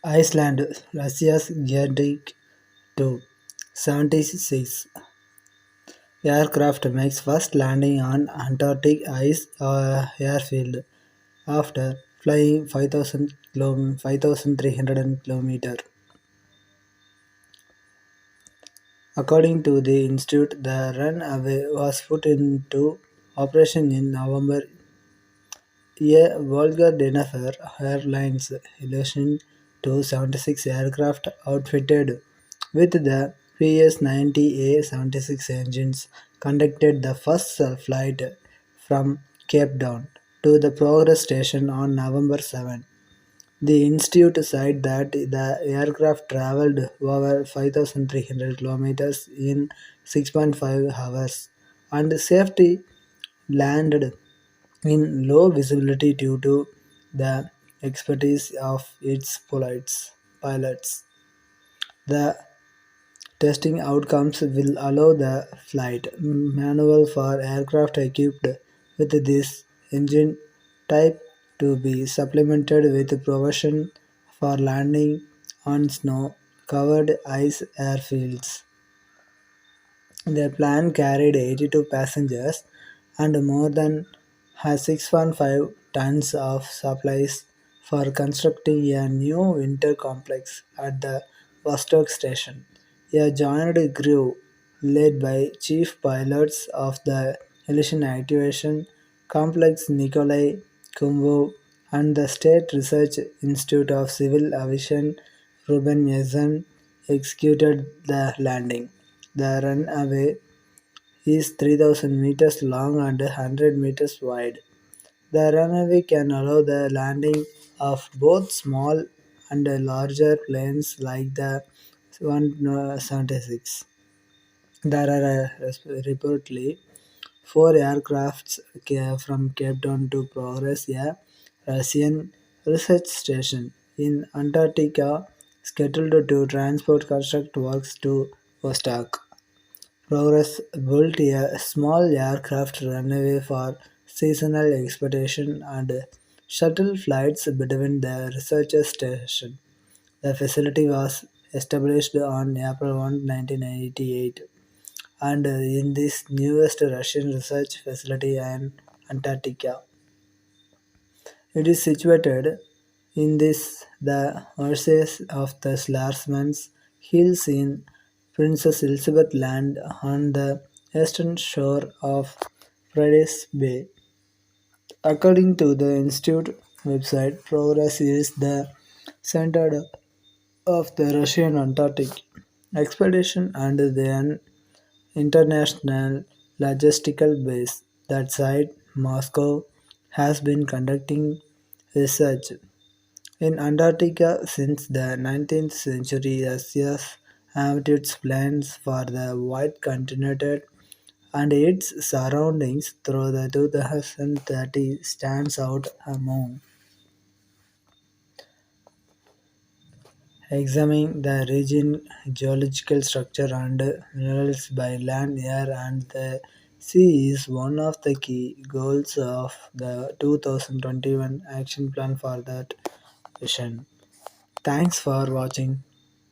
Iceland, Russia's Gerdik Il-76 aircraft makes first landing on Antarctic ice airfield after flying 5,300 kilometers. According to the institute, the runaway was put into operation in November. A Volga Danaher Airlines Il-76 aircraft outfitted with the PS-90A-76 engines conducted the first flight from Cape Town to the Progress Station on November 7. The institute said that the aircraft traveled over 5,300 kilometers in 6.5 hours and safely landed in low visibility due to the expertise of its pilots. The testing outcomes will allow the flight manual for aircraft equipped with this engine type to be supplemented with provision for landing on snow-covered ice airfields. Their plan carried 82 passengers and more than 615 tons of supplies for constructing a new winter complex at the Vostok station. A joint crew led by chief pilots of the Elysian Activation Complex Nikolai Kumbov and the State Research Institute of Civil Aviation Ruben Yezen executed the landing. The runway is 3,000 meters long and 100 meters wide. The runway can allow the landing of both small and larger planes like the 176. There are reportedly four aircrafts from Cape Town to Progress, a Russian research station in Antarctica, scheduled to transport construct works to Vostok. Progress built a small aircraft runway for seasonal expedition and shuttle flights between the research station. The facility was established on April 1, 1988, and in this newest Russian research facility in Antarctica. It is situated in the oasis of the Slarsman's Hills in Princess Elizabeth Land on the eastern shore of Paradise Bay. According to the Institute website, Progress is the center of the Russian Antarctic expedition and the international logistical base. That site, Moscow, has been conducting research in Antarctica since the 19th century. Russia had its plans for the White Continent and its surroundings through the 2030 stands out among examining the region geological structure and minerals by land, air and the sea is one of the key goals of the 2021 action plan for that vision. Thanks for watching.